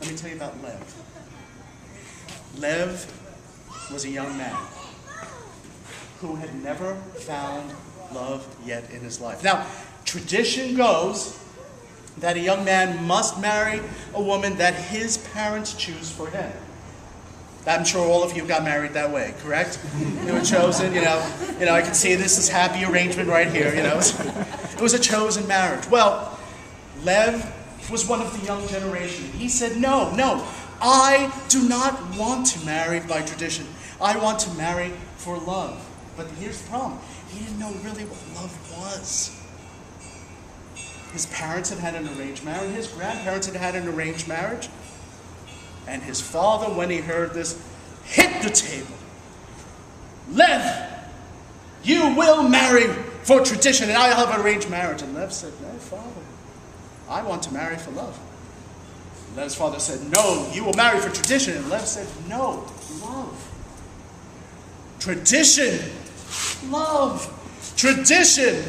Let me tell you about Lev. Lev was a young man who had never found love yet in his life. Now, tradition goes that a young man must marry a woman that his parents choose for him. I'm sure all of you got married that way, correct? You were chosen, you know, I can see this is happy arrangement right here, you know. It was a chosen marriage. Well, Lev was one of the young generation. He said, no, I do not want to marry by tradition. I want to marry for love. But here's the problem. He didn't know really what love was. His parents had had an arranged marriage. His grandparents had had an arranged marriage. And his father, when he heard this, hit the table. Lev, you will marry for tradition, and I'll have an arranged marriage. And Lev said, no, father, I want to marry for love. And Lev's father said, no, you will marry for tradition. And Lev said, no, love. Tradition, love. Tradition,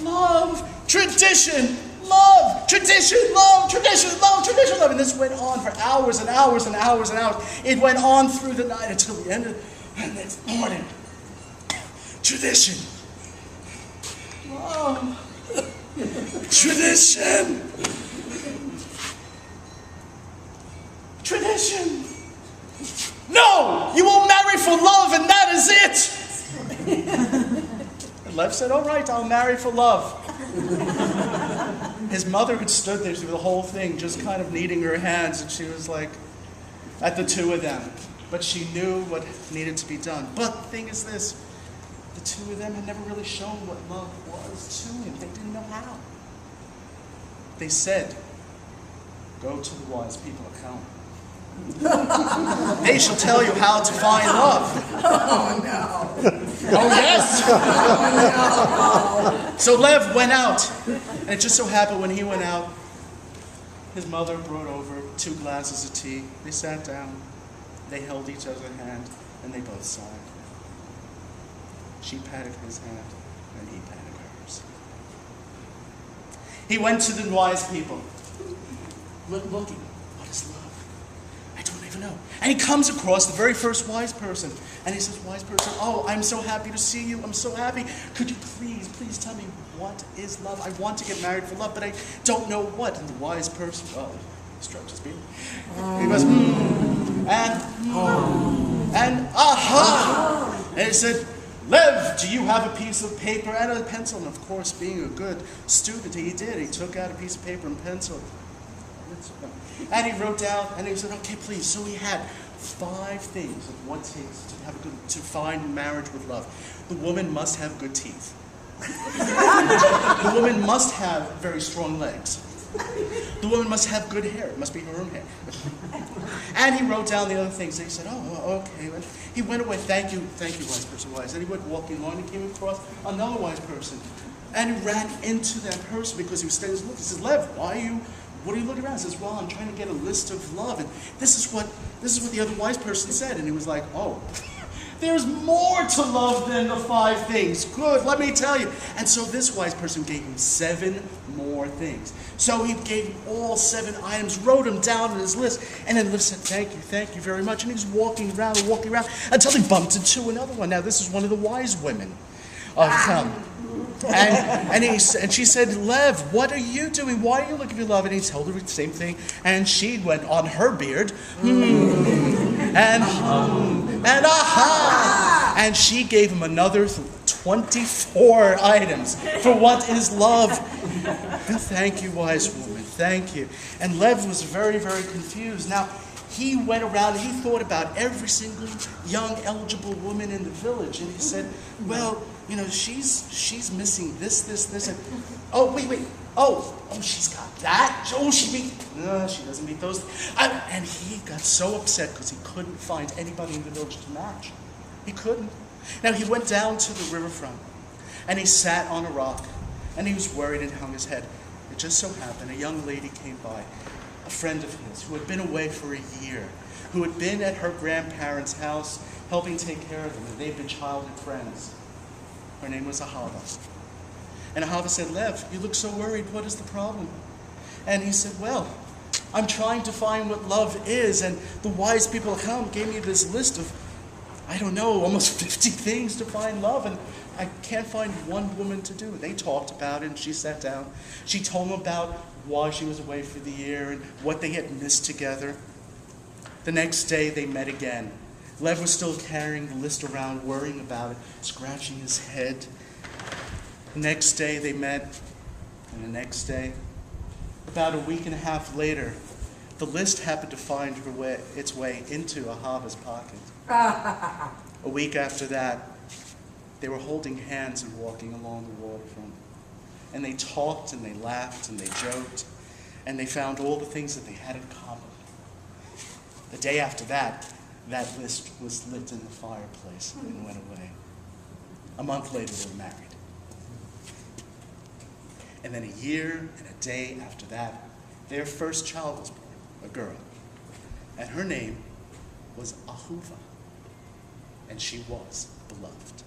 love. Tradition, love. Tradition, love. Tradition, love. Tradition, love. And this went on for hours and hours and hours and hours. It went on through the night until the end of the next morning. Tradition, love. Tradition. Tradition. No! You will marry for love, and that is it! And Lev said, all right, I'll marry for love. His mother had stood there through the whole thing, just kind of kneading her hands, and she was like, at the two of them. But she knew what needed to be done. But the thing is this, the two of them had never really shown what love was to him. They didn't know how. They said, go to the wise people at home. They shall tell you how to find love. Oh, no. Oh, yes. Oh, no. So Lev went out. And it just so happened when he went out, his mother brought over 2 glasses of tea. They sat down. They held each other's hand. And they both sighed. She patted his hand. And he patted hers. He went to the wise people. Looking. What is love? I don't even know. And he comes across the very first wise person. And he says, wise person, oh, I'm so happy to see you. I'm so happy. Could you please tell me what is love? I want to get married for love, but I don't know what. And the wise person, well, he strokes his beard. He goes, and aha. And he said, Lev, do you have a piece of paper and a pencil? And of course, being a good student, he did. He took out a piece of paper and pencil. And he wrote down, and he said, okay, please. So he had 5 things of what it takes to find marriage with love. The woman must have good teeth. The woman must have very strong legs. The woman must have good hair. It must be her own hair. And he wrote down the other things. And he said, oh, okay. And he went away. Thank you, wise person, wise. And he went walking along and he came across another wise person. And he ran into that person because he was standing there. He says, Lev, what are you looking around? He says, well, I'm trying to get a list of love. And this is what the other wise person said. And he was like, oh, there's more to love than the 5 things. Good, let me tell you. And so this wise person gave him 7 more things. So he gave him all 7 items, wrote them down on his list, and then Lev said, thank you very much. And he was walking around until he bumped into another one. Now, this is one of the wise women of town. And she said, Lev, what are you doing? Why are you looking for love? And he told her the same thing. And she went on her beard. And aha! And she gave him another 24 items for what is love. And thank you, wise woman. Thank you. And Lev was very, very confused. Now, he went around and he thought about every single young eligible woman in the village. And he said, well, you know, she's missing this. And, oh, wait. Oh, she's got that. Oh, she doesn't meet those. And he got so upset because he couldn't find anybody in the village to match. He couldn't. Now, he went down to the riverfront and he sat on a rock and he was worried and hung his head. It just so happened a young lady came by, a friend of his who had been away for a year, who had been at her grandparents' house helping take care of them, and they'd been childhood friends. Her name was Ahava. And Ahava said, Lev, you look so worried. What is the problem? And he said, well, I'm trying to find what love is, and the wise people come gave me this list of, I don't know, almost 50 things to find love, and I can't find one woman to do it. They talked about it, and she sat down. She told them about why she was away for the year and what they had missed together. The next day, they met again. Lev was still carrying the list around, worrying about it, scratching his head. The next day, they met, and the next day, about a week and a half later, the list happened to find its way into Ahava's pocket. A week after that, they were holding hands and walking along the waterfront. And they talked and they laughed and they joked, and they found all the things that they had in common. The day after that, that list was lit in the fireplace and went away. A month later, they were married. And then a year and a day after that, their first child was born, a girl. And her name was Ahuva. And she was beloved.